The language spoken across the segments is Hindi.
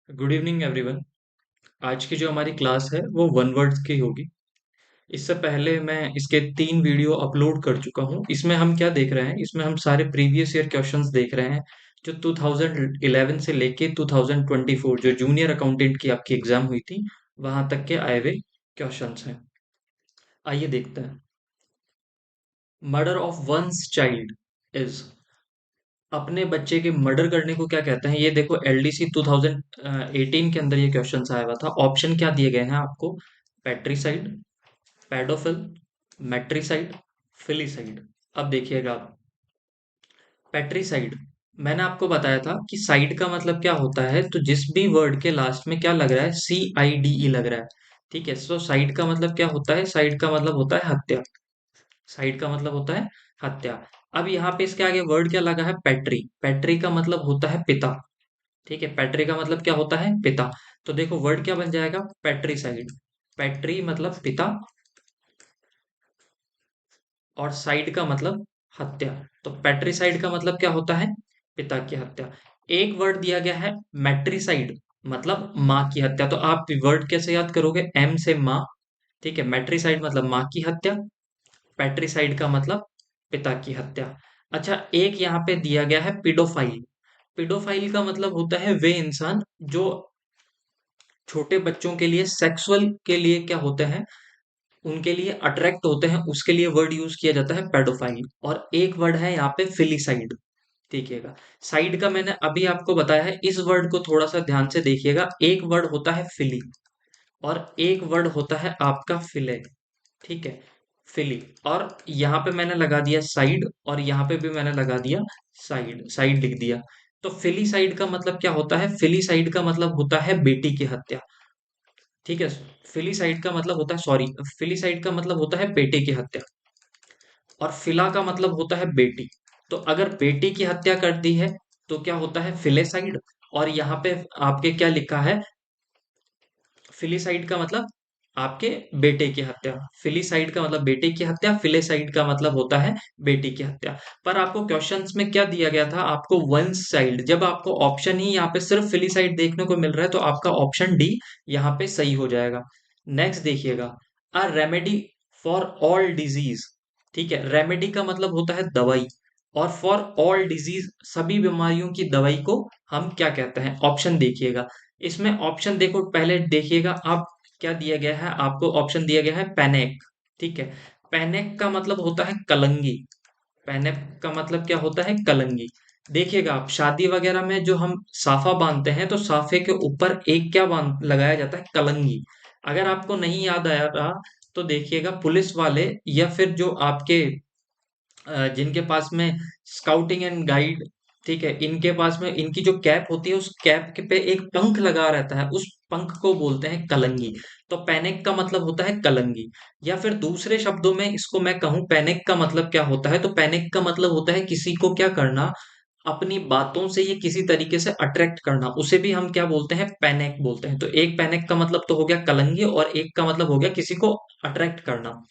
Good evening everyone. आज की जो हमारी क्लास है वो वन वर्ड्स की होगी। इससे पहले मैं इसके 3 वीडियो अपलोड कर चुका हूँ। इसमें हम क्या देख रहे हैं, इसमें हम सारे प्रीवियस ईयर क्वेश्चंस देख रहे हैं जो 2011 से लेके 2024 जो जूनियर अकाउंटेंट की आपकी एग्जाम हुई थी वहां तक के आए हुए क्वेश्चंस हैं। आइए देखते हैं। Murder of one's child is, अपने बच्चे के मर्डर करने को क्या कहते हैं। ये देखो एलडीसी 2018 के अंदर ये क्वेश्चन आया हुआ था। ऑप्शन क्या दिए गए हैं आपको? पैट्रिसाइड, पेडोफिल, मैट्रिसाइड, फिलिसाइड। अब देखिएगा आप, पैट्रिसाइड, मैंने आपको बताया था कि साइड का मतलब क्या होता है। तो जिस भी वर्ड के लास्ट में क्या लग रहा है, CIDE लग रहा है। ठीक है, सो साइड का मतलब क्या होता है? साइड का मतलब होता है हत्या। साइड का मतलब होता है हत्या। अब यहाँ पे इसके आगे वर्ड क्या लगा है? पैट्री। पैट्री का मतलब होता है पिता। ठीक है, पैट्री का मतलब क्या होता है? पिता। तो देखो वर्ड क्या बन जाएगा? पैट्रीसाइड। पैट्री मतलब पिता और साइड का मतलब हत्या। तो पैट्रीसाइड का मतलब क्या होता है? पिता की हत्या। एक वर्ड दिया गया है मैट्रिसाइड, मतलब माँ की हत्या। तो आप वर्ड कैसे याद करोगे? एम से माँ। ठीक है, मैट्रिसाइड मतलब माँ की हत्या, पैट्रिसाइड का मतलब पिता की हत्या। अच्छा, एक यहाँ पे दिया गया है पिडोफाइल। पिडोफाइल का मतलब होता है वे इंसान जो छोटे बच्चों के लिए सेक्सुअल के लिए क्या होते हैं, उनके लिए अट्रैक्ट होते हैं, उसके लिए वर्ड यूज किया जाता है पेडोफाइल। और एक वर्ड है यहाँ पे फिलिसाइड। देखिएगा, साइड का मैंने अभी आपको बताया है। इस वर्ड को थोड़ा सा ध्यान से देखिएगा। एक वर्ड होता है फिली और एक वर्ड होता है आपका फिले। ठीक है, फिली। और यहाँ पे मैंने लगा दिया साइड और यहाँ पे भी मैंने लगा दिया साइड, साइड लिख दिया। तो फिलीसाइड का मतलब क्या होता है? फिलीसाइड का मतलब होता है बेटी की हत्या। ठीक है, फिलीसाइड का मतलब होता है, सॉरी, फिलीसाइड का मतलब होता है बेटे की हत्या और फिला का मतलब होता है बेटी। तो अगर बेटी की हत्या कर दी है तो क्या होता है? फिलेसाइड। और यहाँ पे आपके क्या लिखा है? फिलिसाइड का मतलब आपके बेटे की हत्या। फिलिसाइड का मतलब बेटे की हत्या, फिलेसाइड का मतलब होता है बेटी की हत्या। पर आपको क्वेश्चंस में क्या दिया गया था? आपको वन साइड। जब आपको ऑप्शन ही यहाँ पे सिर्फ फिलिसाइड देखने को मिल रहा है तो आपका ऑप्शन डी यहाँ पे सही हो जाएगा। नेक्स्ट देखिएगा, a remedy for all disease. ठीक है, रेमेडी का मतलब होता है दवाई और फॉर ऑल डिजीज सभी बीमारियों की दवाई को हम क्या कहते हैं? ऑप्शन देखिएगा। इसमें ऑप्शन देखो, पहले देखिएगा आप क्या दिया गया है। आपको ऑप्शन दिया गया है पैनेक। ठीक है, पैनेक का मतलब होता है कलंगी। पैनेक का मतलब क्या होता है? कलंगी। देखिएगा आप, शादी वगैरह में जो हम साफा बांधते हैं तो साफे के ऊपर एक क्या बांध लगाया जाता है? कलंगी। अगर आपको नहीं याद आया रहा तो देखिएगा, पुलिस वाले या फिर जो आपके जिनके पास में स्काउटिंग एंड गाइड, ठीक है, इनके पास में इनकी जो कैप होती है उस कैप के पे एक पंख लगा रहता है, उस पंख को बोलते हैं कलंगी। तो पैनिक का मतलब होता है कलंगी। या फिर दूसरे शब्दों में इसको मैं कहूं, पैनिक का मतलब क्या होता है? तो पैनिक का मतलब होता है किसी को क्या करना, अपनी बातों से ये किसी तरीके से अट्रैक्ट करना, उसे भी हम क्या बोलते हैं? पैनिक बोलते हैं। तो एक पैनिक का मतलब तो हो गया कलंगी और एक का मतलब हो गया किसी को अट्रैक्ट करना।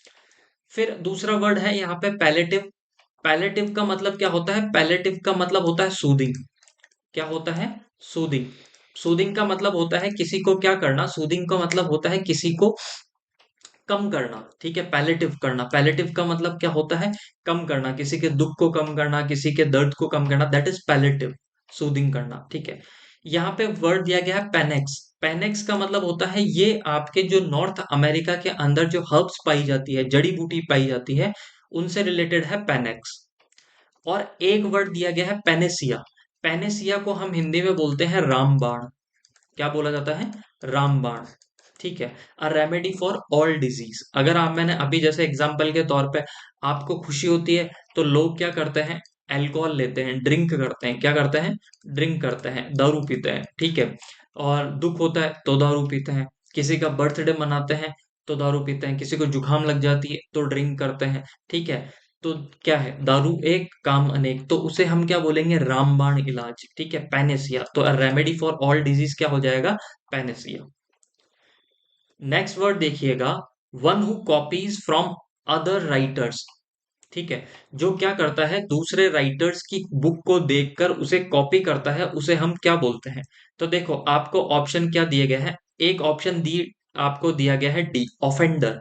फिर दूसरा वर्ड है यहाँ पे पैलेटिव। पैलेटिव का मतलब क्या होता है? पैलेटिव का मतलब होता है सूदिंग। क्या होता है? सूदिंग। सूदिंग का मतलब होता है किसी को क्या करना। सूदिंग का मतलब होता है किसी को कम करना। ठीक है, पैलेटिव करना। पैलेटिव का मतलब क्या होता है? कम करना, किसी के दुख को कम करना, किसी के दर्द को कम करना, दैट इज पैलेटिव, सूदिंग करना। ठीक है, यहाँ पे वर्ड दिया गया है पेनेक्स। पेनेक्स का मतलब होता है ये आपके जो नॉर्थ अमेरिका के अंदर जो हर्ब्स पाई जाती है, जड़ी बूटी पाई जाती है, उनसे रिलेटेड है पेनेक्स। और एक वर्ड दिया गया है पेनेसिया। पेनेसिया को हम हिंदी में बोलते हैं रामबाण। क्या बोला जाता है? रामबाण। ठीक है, a remedy for all disease. अगर आप, मैंने अभी जैसे एग्जांपल के तौर पे, आपको खुशी होती है तो लोग क्या करते हैं? अल्कोहल लेते हैं, ड्रिंक करते हैं। क्या करते हैं? ड्रिंक करते हैं, दारू पीते हैं। ठीक है, और दुख होता है तो दारू पीते हैं। किसी का बर्थडे मनाते हैं तो दारू पीते हैं। किसी को जुकाम लग जाती है तो ड्रिंक करते हैं। ठीक है, तो क्या है? दारू एक काम अनेक, तो उसे हम क्या बोलेंगे? रामबाण इलाज। ठीक है, पैनेसिया। तो रेमेडी फॉर ऑल डिजीज क्या हो जाएगा? पैनेसिया। नेक्स्ट वर्ड देखिएगा, one who copies from other writers. ठीक है। जो क्या करता है, दूसरे राइटर्स की बुक को देखकर उसे कॉपी करता है, उसे हम क्या बोलते हैं? तो देखो, आपको ऑप्शन क्या दिए गए हैं। एक ऑप्शन दी आपको दिया गया है डी, ऑफेंडर।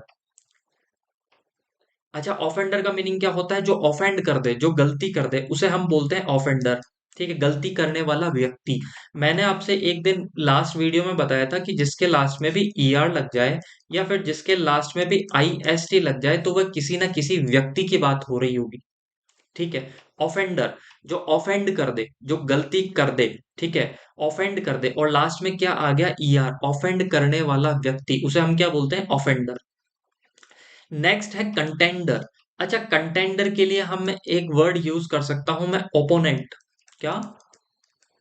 अच्छा, ऑफेंडर का मीनिंग क्या होता है? जो ऑफेंड कर दे, जो गलती कर दे, उसे हम बोलते हैं ऑफेंडर। ठीक है, गलती करने वाला व्यक्ति। मैंने आपसे एक दिन लास्ट वीडियो में बताया था कि जिसके लास्ट में भी ईआर लग जाए या फिर जिसके लास्ट में भी आईएसटी लग जाए, तो वह किसी ना किसी व्यक्ति की बात हो रही होगी। ठीक है। ऑफेंडर, जो ऑफेंड कर दे, जो गलती कर दे। ठीक है, ऑफेंड कर दे और लास्ट में क्या आ गया? ईआर, ऑफेंड करने वाला व्यक्ति, उसे हम क्या बोलते हैं? ऑफेंडर। नेक्स्ट है कंटेंडर। अच्छा, कंटेंडर के लिए हम एक वर्ड यूज कर सकता हूं मैं, ओपोनेंट। क्या?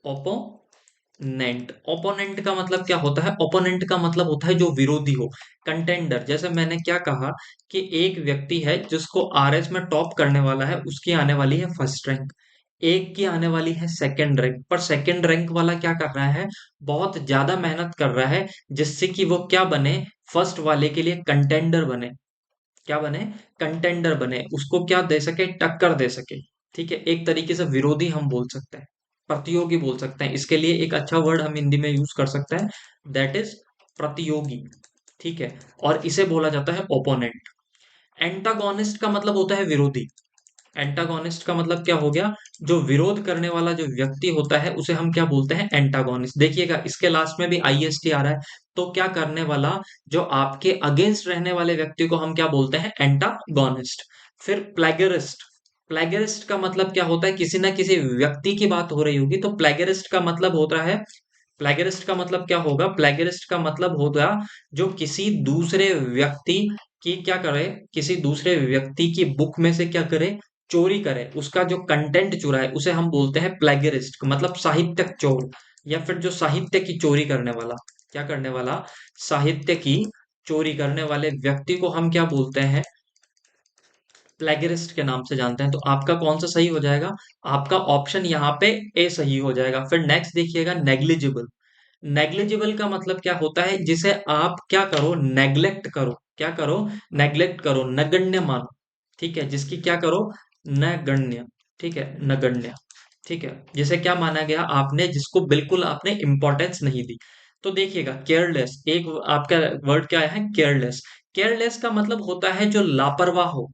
ओपोनेंट। ओपोनेंट का मतलब क्या होता है? ओपोनेंट का मतलब होता है जो विरोधी हो। कंटेंडर, जैसे मैंने क्या कहा कि एक व्यक्ति है जिसको आरएस में टॉप करने वाला है, उसकी आने वाली है फर्स्ट रैंक। एक की आने वाली है सेकंड रैंक, पर सेकंड रैंक वाला क्या कर रहा है? बहुत ज्यादा मेहनत कर रहा है, जिससे कि वो क्या बने? फर्स्ट वाले के लिए कंटेंडर बने। क्या बने? कंटेंडर बने, उसको क्या दे सके? टक्कर दे सके। ठीक है, एक तरीके से विरोधी हम बोल सकते हैं, प्रतियोगी बोल सकते हैं। इसके लिए एक अच्छा वर्ड हम हिंदी में यूज कर सकते हैं, दैट इज प्रतियोगी। ठीक है, और इसे बोला जाता है ओपोनेंट। एंटागोनिस्ट का मतलब होता है विरोधी। एंटागोनिस्ट का मतलब क्या हो गया? जो विरोध करने वाला जो व्यक्ति होता है, उसे हम क्या बोलते हैं? एंटागोनिस्ट। देखिएगा, इसके लास्ट में भी आईएसटी आ रहा है, तो क्या करने वाला? जो आपके अगेंस्ट रहने वाले व्यक्ति को हम क्या बोलते हैं? एंटागोनिस्ट। फिर प्लेगरिस्ट। प्लेगरिस्ट का मतलब क्या होता है? किसी ना किसी व्यक्ति की बात हो रही होगी, तो प्लेगरिस्ट का मतलब होता है, प्लेगरिस्ट का मतलब क्या होगा? प्लेगरिस्ट का मतलब होगा जो किसी दूसरे व्यक्ति की क्या करे? किसी दूसरे व्यक्ति की बुक में से क्या करे? चोरी करे, उसका जो कंटेंट चुराए, उसे हम बोलते हैं प्लेगरिस्ट, मतलब साहित्यक चोर। या फिर जो साहित्य की चोरी करने वाला, क्या करने वाला? साहित्य की चोरी करने वाले व्यक्ति को हम क्या बोलते हैं? प्लेगरिस्ट के नाम से जानते हैं। तो आपका कौन सा सही हो जाएगा? आपका ऑप्शन यहाँ पे ए सही हो जाएगा। फिर नेक्स्ट देखिएगा, नेग्लिजिबल। नेग्लिजिबल का मतलब क्या होता है? जिसे आप क्या करो? नेग्लेक्ट करो। क्या करो? नेग्लेक्ट करो, नगण्य मानो। ठीक है, जिसकी क्या करो? नगण्य। ठीक है, नगण्य। ठीक है, जिसे क्या माना गया? आपने जिसको बिल्कुल आपने इंपॉर्टेंस नहीं दी। तो देखिएगा, केयरलेस, एक आपका वर्ड क्या है? केयरलेस। केयरलेस का मतलब होता है जो लापरवाह हो।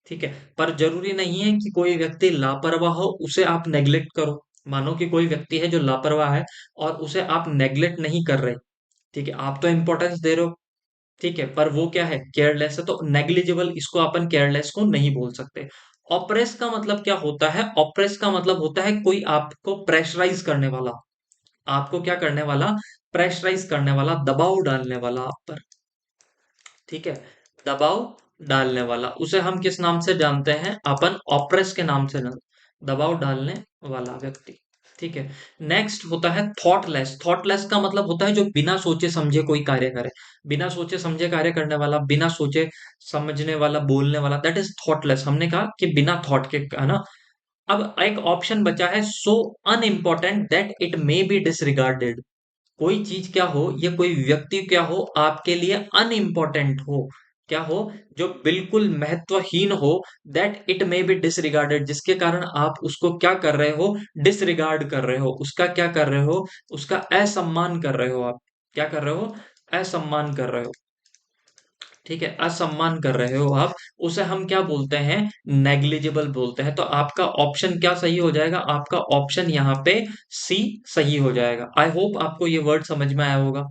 ठीक है, पर जरूरी नहीं है कि कोई व्यक्ति लापरवाह हो उसे आप नेग्लेक्ट करो। मानो कि कोई व्यक्ति है जो लापरवाह है और उसे आप नेग्लेक्ट नहीं कर रहे। ठीक है, आप तो इंपॉर्टेंस दे रहे हो। ठीक है, पर वो क्या है? केयरलेस है। तो नेग्लिजिबल, इसको अपन केयरलेस को नहीं बोल सकते। ऑप्रेस का मतलब क्या होता है? ऑप्रेस का मतलब होता है कोई आपको प्रेशराइज करने वाला। आपको क्या करने वाला? प्रेशराइज करने वाला, दबाव डालने वाला आप पर। ठीक है, दबाव डालने वाला, उसे हम किस नाम से जानते हैं? अपन ऑप्रेस के नाम से ना, दबाव डालने वाला व्यक्ति। ठीक है। नेक्स्ट होता है थॉटलेस। थॉटलेस का मतलब होता है जो बिना सोचे समझे कोई कार्य करे। बिना सोचे समझे कार्य करने वाला, बिना सोचे समझने वाला, बोलने वाला, दैट इज थॉटलेस। हमने कहा कि बिना थॉट के, है ना। अब एक ऑप्शन बचा है, so unimportant that it may be disregarded. कोई चीज क्या हो, या कोई व्यक्ति क्या हो, आपके लिए अनइम्पोर्टेंट हो। क्या हो? जो बिल्कुल महत्वहीन हो, that it may be disregarded, जिसके कारण आप उसको क्या कर रहे हो? डिसरिगार्ड कर रहे हो, उसका क्या कर रहे हो? उसका असम्मान कर रहे हो आप। क्या कर रहे हो? असम्मान कर रहे हो। ठीक है, असम्मान कर रहे हो आप, उसे हम क्या बोलते हैं? नेग्लिजिबल बोलते हैं। तो आपका ऑप्शन क्या सही हो जाएगा? आपका ऑप्शन यहाँ पे सी सही हो जाएगा। आई होप आपको ये वर्ड समझ में आया होगा।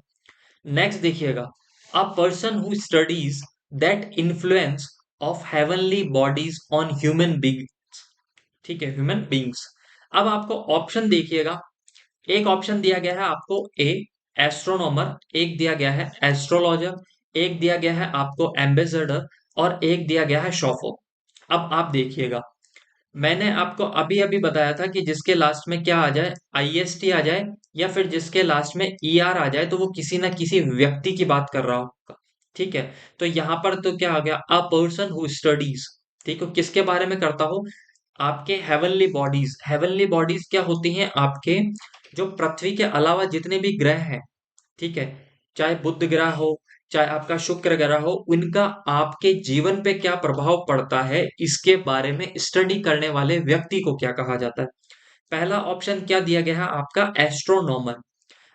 नेक्स्ट देखिएगा, a person who studies that influence of heavenly bodies on human being. ठीक है, ह्यूमन बींग्स। अब आपको ऑप्शन देखिएगा, एक ऑप्शन दिया गया है आपको ए, एस्ट्रोनॉमर। एक दिया गया है एस्ट्रोलॉजर। एक दिया गया है आपको एम्बेसडर। और एक दिया गया है शॉफो। अब आप देखिएगा, मैंने आपको अभी अभी बताया था कि जिसके लास्ट में क्या आ जाए? आईएसटी आ जाए, या फिर जिसके लास्ट में ईआर आ जाए, तो वो किसी ना किसी व्यक्ति की बात कर रहा होगा। ठीक है, तो यहां पर तो क्या आ गया? A person who studies. ठीक है, किसके बारे में करता हो? आपके हेवनली बॉडीज। हेवनली बॉडीज क्या होती हैं? आपके जो पृथ्वी के अलावा जितने भी ग्रह हैं। ठीक है, चाहे बुध ग्रह हो, चाहे आपका शुक्र ग्रह हो, उनका आपके जीवन पे क्या प्रभाव पड़ता है, इसके बारे में स्टडी करने वाले व्यक्ति को क्या कहा जाता है? पहला ऑप्शन क्या दिया गया है आपका? एस्ट्रोनॉमर।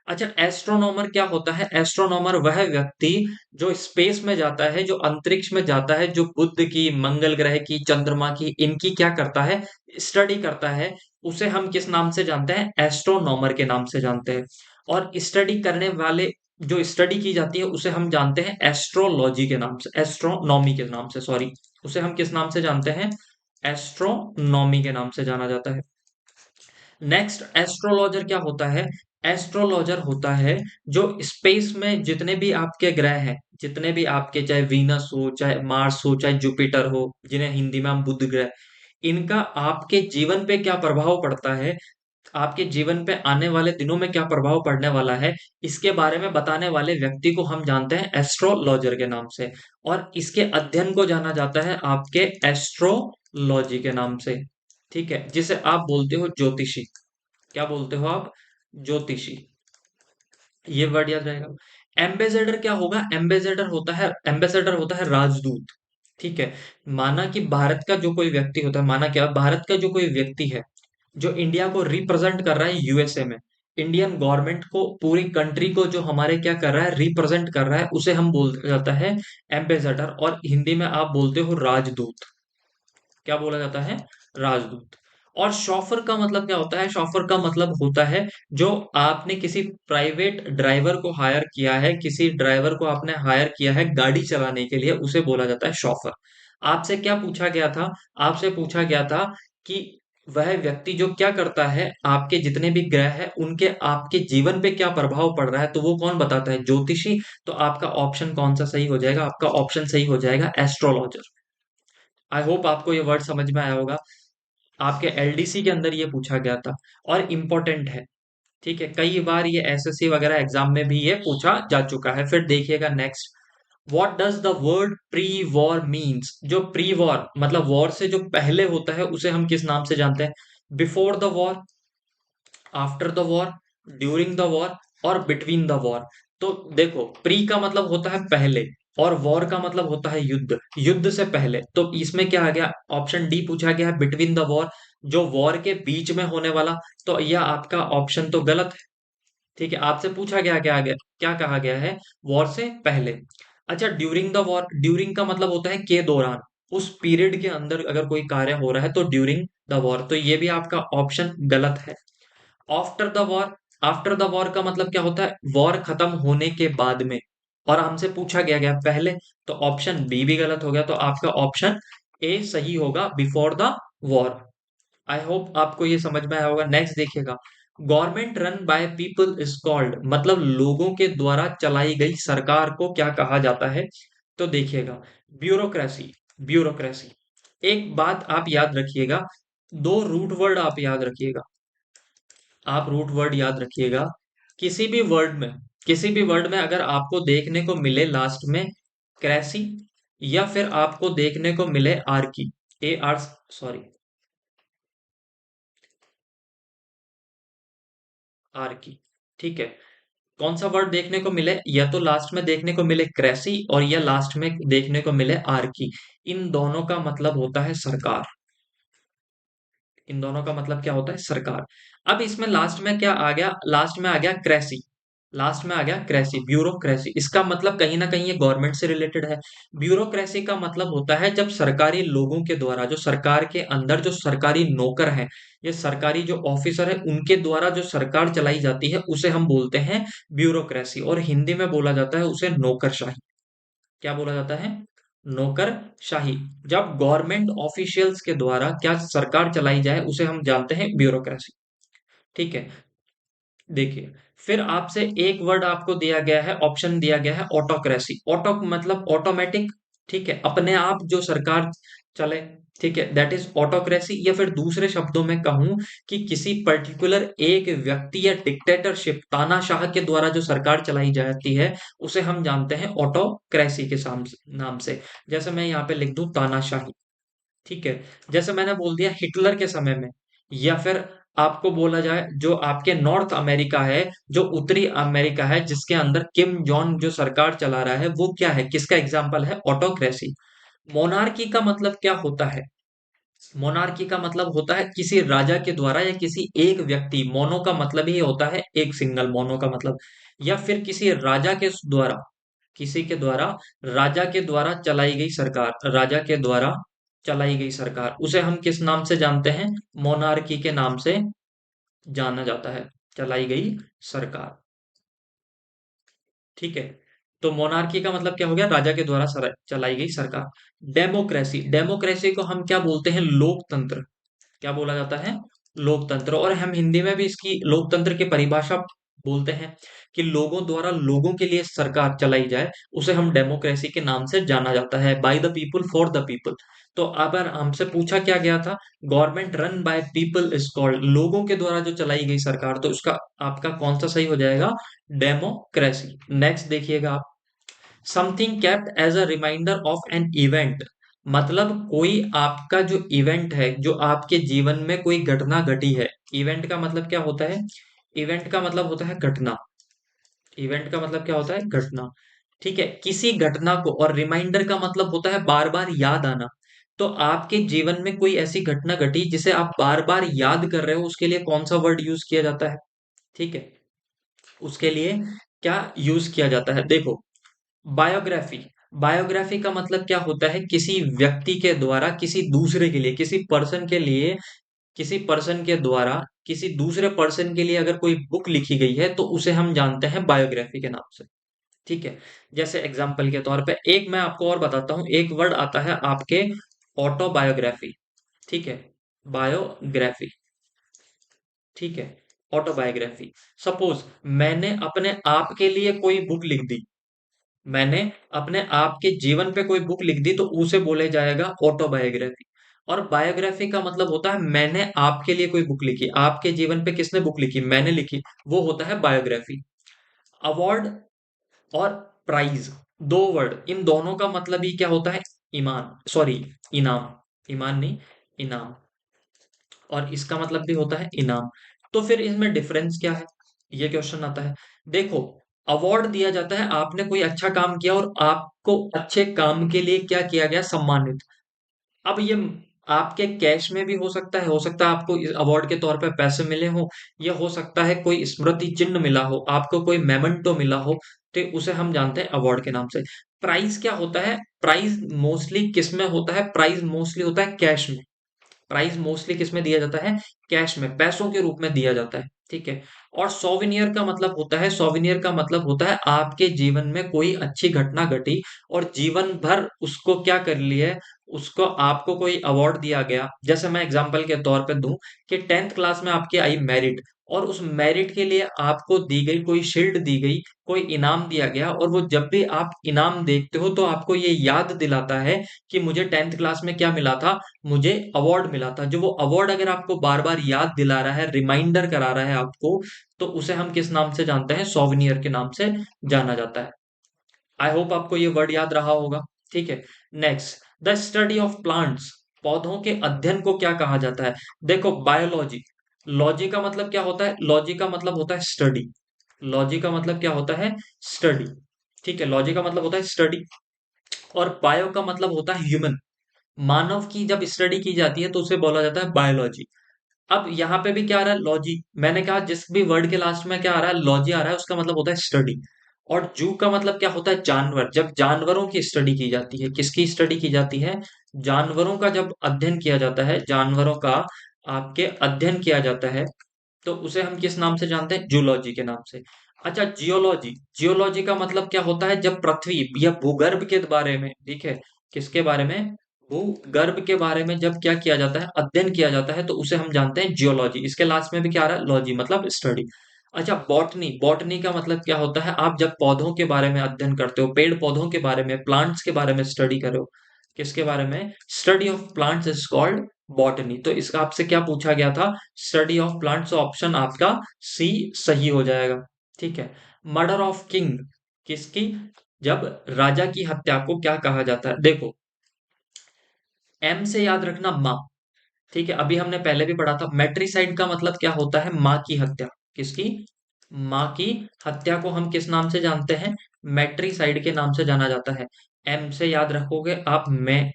अच्छा, एस्ट्रोनॉमर क्या होता है? एस्ट्रोनॉमर वह व्यक्ति जो स्पेस में जाता है, जो अंतरिक्ष में जाता है, जो बुध की, मंगल ग्रह की, चंद्रमा की, इनकी क्या करता है? स्टडी करता है। उसे हम किस नाम से जानते हैं? एस्ट्रोनॉमर के नाम से जानते हैं। और स्टडी करने वाले, जो स्टडी की जाती है, उसे हम जानते हैं एस्ट्रोलॉजी के नाम से, एस्ट्रोनॉमी के नाम से, सॉरी। उसे हम किस नाम से जानते हैं? एस्ट्रोनॉमी के नाम से जाना जाता है। नेक्स्ट, एस्ट्रोलॉजर क्या होता है? एस्ट्रोलॉजर होता है जो स्पेस में जितने भी आपके ग्रह हैं, जितने भी आपके, चाहे वीनस हो, चाहे मार्स हो, चाहे जुपिटर हो, जिन्हें हिंदी में हम बुध ग्रह, इनका आपके जीवन पे क्या प्रभाव पड़ता है, आपके जीवन पे आने वाले दिनों में क्या प्रभाव पड़ने वाला है, इसके बारे में बताने वाले व्यक्ति को हम जानते हैं एस्ट्रोलॉजर के नाम से। और इसके अध्ययन को जाना जाता है आपके एस्ट्रोलॉजी के नाम से। ठीक है, जिसे आप बोलते हो ज्योतिषी। क्या बोलते हो आप? ज्योतिषी। ये वर्ड याद रहेगा। एम्बेसडर क्या होगा? एम्बेसडर होता है राजदूत। ठीक है। माना कि भारत का जो कोई व्यक्ति होता है, माना क्या, भारत का जो कोई व्यक्ति है जो इंडिया को रिप्रेजेंट कर रहा है यूएसए में, इंडियन गवर्नमेंट को, पूरी कंट्री को जो हमारे क्या कर रहा है, रिप्रेजेंट कर रहा है, उसे हम बोल जाता है एम्बेसडर, और हिंदी में आप बोलते हो राजदूत। क्या बोला जाता है? राजदूत। और शॉफर का मतलब क्या होता है? शॉफर का मतलब होता है जो आपने किसी प्राइवेट ड्राइवर को हायर किया है, किसी ड्राइवर को आपने हायर किया है गाड़ी चलाने के लिए, उसे बोला जाता है शॉफर। आपसे क्या पूछा गया था? आपसे पूछा गया था कि वह व्यक्ति जो क्या करता है, आपके जितने भी ग्रह है उनके आपके जीवन पे क्या प्रभाव पड़ रहा है, तो वो कौन बताता है? ज्योतिषी। तो आपका ऑप्शन कौन सा सही हो जाएगा? आपका ऑप्शन सही हो जाएगा एस्ट्रोलॉजर। आई होप आपको ये वर्ड समझ में आया होगा। आपके एलडीसी के अंदर ये पूछा गया था और इम्पोर्टेंट है। ठीक है, कई बार ये एसएससी वगैरह एग्जाम में भी ये पूछा जा चुका है। फिर देखिएगा next, what does the word pre war means? जो प्री वॉर मतलब वॉर से जो पहले होता है, उसे हम किस नाम से जानते हैं? Before the war, after the war, during the war, और बिटवीन द वॉर। तो देखो, प्री का मतलब होता है पहले, और वॉर का मतलब होता है युद्ध, युद्ध से पहले। तो इसमें क्या आ गया? ऑप्शन डी पूछा गया है, बिटवीन द वॉर, जो वॉर के बीच में होने वाला। तो यह आपका ऑप्शन तो गलत है। ठीक है, आपसे पूछा गया, क्या आ गया, क्या कहा गया है? वॉर से पहले। अच्छा, ड्यूरिंग द वॉर, ड्यूरिंग का मतलब होता है के दौरान, उस पीरियड के अंदर अगर कोई कार्य हो रहा है तो ड्यूरिंग द वॉर। तो ये भी आपका ऑप्शन गलत है। After the war, after the war का मतलब क्या होता है? वॉर खत्म होने के बाद में। और हमसे पूछा गया पहले, तो ऑप्शन बी भी गलत हो गया। तो आपका ऑप्शन ए सही होगा, before the war. I hope आपको ये समझ में आया होगा। नेक्स्ट देखिएगा, government run by people is called, मतलब लोगों के द्वारा चलाई गई सरकार को क्या कहा जाता है? तो देखिएगा, ब्यूरोक्रेसी। ब्यूरोक्रेसी। एक बात आप याद रखिएगा, दो रूट वर्ड आप याद रखिएगा। आप रूट वर्ड याद रखिएगा। किसी भी वर्ड में, किसी भी वर्ड में अगर आपको देखने को मिले लास्ट में क्रेसी, या फिर आपको देखने को मिले Archie, A R, sorry, Archie. ठीक है, कौन सा वर्ड देखने को मिले? या तो लास्ट में देखने को मिले क्रेसी, और या लास्ट में देखने को मिले आर्की। इन दोनों का मतलब होता है सरकार। इन दोनों का मतलब क्या होता है? सरकार। अब इसमें लास्ट में क्या आ गया? लास्ट में आ गया क्रेसी। लास्ट में आ गया क्रेसी, ब्यूरोक्रेसी। इसका मतलब कहीं ना कहीं ये गवर्नमेंट से रिलेटेड है। ब्यूरोक्रेसी का मतलब होता है जब सरकारी लोगों के द्वारा, जो सरकार के अंदर जो सरकारी नौकर हैं, ये सरकारी जो ऑफिसर है, उनके द्वारा जो सरकार चलाई जाती है, उसे हम बोलते हैं ब्यूरोक्रेसी। और हिंदी में बोला जाता है उसे नौकरशाही। क्या बोला जाता है? नौकरशाही। जब गवर्नमेंट ऑफिशियल्स के द्वारा क्या सरकार चलाई जाए, उसे हम जानते हैं ब्यूरोक्रेसी। ठीक है, देखिए, फिर आपसे एक वर्ड आपको दिया गया है, ऑप्शन दिया गया है ऑटोक्रेसी। ऑटो मतलब ऑटोमेटिक। ठीक है, अपने आप जो सरकार चले। ठीक है, दैट इज ऑटोक्रेसी। या फिर दूसरे शब्दों में कहूं कि किसी पर्टिकुलर एक व्यक्ति या डिक्टेटरशिप, तानाशाह के द्वारा जो सरकार चलाई जाती है, उसे हम जानते हैं ऑटोक्रेसी के नाम से। जैसे मैं यहाँ पे लिख दूं तानाशाही। ठीक है, जैसे मैंने बोल दिया हिटलर के समय में, या फिर आपको बोला जाए, जो आपके नॉर्थ अमेरिका है, जो उत्तरी अमेरिका है, जिसके अंदर किम जॉन जो सरकार चला रहा है, वो क्या है, किसका एग्जाम्पल है, ऑटोक्रेसी। मोनार्की का मतलब क्या होता है? मोनार्की का मतलब होता है किसी राजा के द्वारा या किसी एक व्यक्ति, मोनो का मतलब ही होता है एक, सिंगल, मोनो का मतलब, या फिर किसी राजा के द्वारा, किसी के द्वारा, राजा के द्वारा चलाई गई सरकार, राजा के द्वारा चलाई गई सरकार, उसे हम किस नाम से जानते हैं? मोनार्की के नाम से जाना जाता है, चलाई गई सरकार। ठीक है, तो मोनार्की का मतलब क्या हो गया? राजा के द्वारा चलाई गई सरकार। डेमोक्रेसी, डेमोक्रेसी को हम क्या बोलते हैं? लोकतंत्र। क्या बोला जाता है? लोकतंत्र। और हम हिंदी में भी इसकी लोकतंत्र की परिभाषा बोलते हैं कि लोगों द्वारा लोगों के लिए सरकार चलाई जाए, उसे हम डेमोक्रेसी के नाम से जाना जाता है, by the people for the people. तो अगर हमसे पूछा क्या गया था, government run by people is called, लोगों के द्वारा जो चलाई गई सरकार, तो उसका आपका कौन सा सही हो जाएगा? डेमोक्रेसी। नेक्स्ट देखिएगा आप, something kept as a reminder of an event, मतलब कोई आपका जो इवेंट है, जो आपके जीवन में कोई घटना घटी है। इवेंट का मतलब क्या होता है? इवेंट का मतलब होता है घटना। इवेंट का मतलब क्या होता है? घटना। ठीक है, किसी घटना को, और रिमाइंडर का मतलब होता है बार बार याद आना। तो आपके जीवन में कोई ऐसी घटना घटी जिसे आप बार बार याद कर रहे हो, उसके लिए कौन सा वर्ड यूज किया जाता है? ठीक है, उसके लिए क्या यूज किया जाता है? देखो, बायोग्राफी। बायोग्राफी का मतलब क्या होता है? किसी व्यक्ति के द्वारा किसी दूसरे के लिए, किसी पर्सन के लिए, किसी पर्सन के द्वारा किसी दूसरे पर्सन के लिए अगर कोई बुक लिखी गई है, तो उसे हम जानते हैं बायोग्राफी के नाम से। ठीक है, जैसे एग्जाम्पल के तौर पे एक मैं आपको और बताता हूं, एक वर्ड आता है आपके, ऑटोबायोग्राफी। ठीक है, बायोग्राफी। ठीक है, ऑटोबायोग्राफी। सपोज मैंने अपने आप के लिए कोई बुक लिख दी, मैंने अपने आप के जीवन पे कोई बुक लिख दी, तो उसे बोले जाएगा ऑटोबायोग्राफी। और बायोग्राफी का मतलब होता है मैंने आपके लिए कोई बुक लिखी, आपके जीवन पे किसने बुक लिखी? मैंने लिखी, वो होता है बायोग्राफी। अवार्ड और प्राइज, दो वर्ड, इन दोनों का मतलब ही क्या होता है? ईमान, सॉरी, इनाम। ईमान नहीं, इनाम। और इसका मतलब भी होता है इनाम। तो फिर इसमें डिफरेंस क्या है? ये क्वेश्चन आता है। देखो, अवार्ड दिया जाता है, आपने कोई अच्छा काम किया और आपको अच्छे काम के लिए क्या किया गया? सम्मानित। अब ये आपके कैश में भी हो सकता है आपको अवार्ड के तौर पे पैसे मिले हो, या हो सकता है कोई स्मृति चिन्ह मिला हो, आपको कोई मेमेंटो मिला हो, तो उसे हम जानते हैं अवार्ड के नाम से। प्राइज क्या होता है? प्राइज मोस्टली किस में होता है? प्राइज मोस्टली होता है कैश में। प्राइज मोस्टली किस में दिया जाता है? कैश में, पैसों के रूप में दिया जाता है। ठीक है, और सोविनियर का मतलब होता है, सोविनियर का मतलब होता है आपके जीवन में कोई अच्छी घटना घटी और जीवन भर उसको क्या कर लिया है, उसको आपको कोई अवार्ड दिया गया। जैसे मैं एग्जांपल के तौर पे दूं कि 10th क्लास में आपकी आई मेरिट, और उस मेरिट के लिए आपको दी गई कोई शील्ड दी गई, कोई इनाम दिया गया, और वो जब भी आप इनाम देखते हो तो आपको ये याद दिलाता है कि मुझे 10th क्लास में क्या मिला था, मुझे अवार्ड मिला था। जो वो अवार्ड अगर आपको बार बार याद दिला रहा है, रिमाइंडर करा रहा है आपको, तो उसे हम किस नाम से जानते हैं? सोविनियर के नाम से जाना जाता है। आई होप आपको ये वर्ड याद रहा होगा। ठीक है, next, the study of plants, पौधों के अध्ययन को क्या कहा जाता है? देखो, बायोलॉजी। लॉजी का मतलब क्या होता है? लॉजी का मतलब होता है स्टडी। लॉजी का मतलब क्या होता है? स्टडी। ठीक है, लॉजी का मतलब होता है स्टडी। और बायो का मतलब होता है ह्यूमन, मानव की जब स्टडी की जाती है तो उसे बोला जाता है बायोलॉजी। अब यहाँ पे भी क्या आ रहा है? लॉजी। मैंने कहा जिस भी वर्ड के लास्ट में क्या आ रहा है? लॉजी आ रहा है, उसका मतलब होता है स्टडी। और जू का मतलब क्या होता है? जानवर। जब जानवरों की स्टडी की जाती है, किसकी स्टडी की जाती है? जानवरों का जब अध्ययन किया जाता है, जानवरों का आपके अध्ययन किया जाता है, तो उसे हम किस नाम से जानते हैं? जूलॉजी के नाम से। अच्छा, जियोलॉजी। जियोलॉजी का मतलब क्या होता है? जब पृथ्वी या भूगर्भ के बारे में, ठीक है, किसके बारे में? भूगर्भ के बारे में जब क्या किया जाता है? अध्ययन किया जाता है, तो उसे हम जानते हैं जियोलॉजी। इसके लास्ट में भी क्या आ रहा है? लॉजी, मतलब स्टडी। अच्छा, बॉटनी। बॉटनी का मतलब क्या होता है? आप जब पौधों के बारे में अध्ययन करते हो, पेड़ पौधों के बारे में, प्लांट्स के बारे में स्टडी करो, किसके बारे में? Study of plants is called botany. तो इसका आपसे क्या पूछा गया था? Study of plants. ऑप्शन आपका सी सही हो जाएगा। ठीक है, मर्डर ऑफ किंग, किसकी? जब राजा की हत्या को क्या कहा जाता है? देखो, एम से याद रखना माँ, ठीक है, अभी हमने पहले भी पढ़ा था, मैट्रिसाइड का मतलब क्या होता है? माँ की हत्या। किसकी? माँ की हत्या को हम किस नाम से जानते हैं? मैट्रिसाइड के नाम से जाना जाता है। एम से याद रखोगे आप, मैं,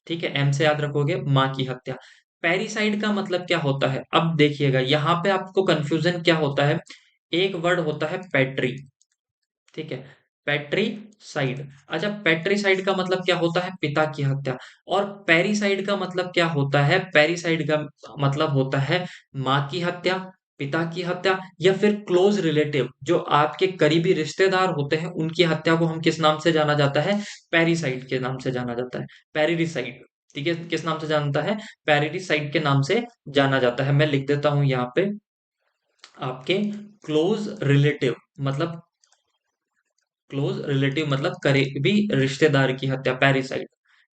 ठीक है, एम से याद रखोगे माँ की हत्या। पेरिसाइड का मतलब क्या होता है? अब देखिएगा, यहाँ पे आपको कंफ्यूजन क्या होता है, एक वर्ड होता है पेट्री, ठीक है, पैट्रिसाइड। अच्छा, पैट्रिसाइड का मतलब क्या होता है? पिता की हत्या। और पेरिसाइड का मतलब क्या होता है? पेरिसाइड का मतलब होता है माँ की हत्या, पिता की हत्या, या फिर क्लोज रिलेटिव, जो आपके करीबी रिश्तेदार होते हैं, उनकी हत्या को हम किस नाम से जाना जाता है? पेरिसाइड के नाम से जाना जाता है। पेरिसाइड, ठीक है, किस नाम से जानता है? पेरिसाइड के नाम से जाना जाता है। मैं लिख देता हूं यहाँ पे, आपके क्लोज रिलेटिव मतलब, क्लोज रिलेटिव मतलब करीबी रिश्तेदार की हत्या, पैरिसाइड।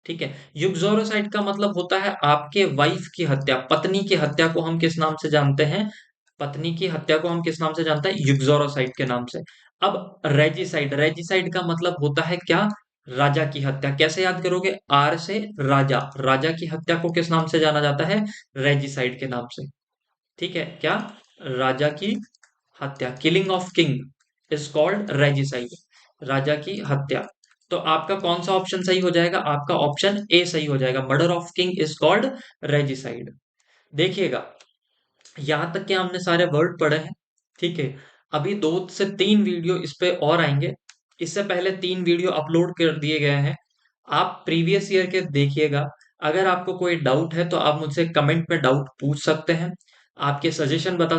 ठीक है, युग्जोरोसाइड का मतलब होता है आपके वाइफ की हत्या, पत्नी की हत्या को हम किस नाम से जानते हैं? पत्नी की हत्या को हम किस नाम से जानते हैं? युग्जोरोसाइड के नाम से। अब रेजिसाइड, रेजिसाइड का मतलब होता है क्या? राजा की हत्या। कैसे याद करोगे? आर से राजा, राजा की हत्या को किस नाम से जाना जाता है? रेजिसाइड के नाम से। ठीक है, क्या? राजा की हत्या, killing of king is called regicide, राजा की हत्या। तो आपका कौन सा ऑप्शन सही हो जाएगा? आपका ऑप्शन ए सही हो जाएगा, murder of king is called regicide. देखिएगा, यहां तक के हमने सारे वर्ड पढ़े हैं, ठीक है। अभी 2 से 3 वीडियो इस पे और आएंगे। इससे पहले 3 वीडियो अपलोड कर दिए गए हैं, आप प्रीवियस ईयर के देखिएगा। अगर आपको कोई डाउट है तो आप मुझसे कमेंट में डाउट पूछ सकते हैं, आपके सजेशन बता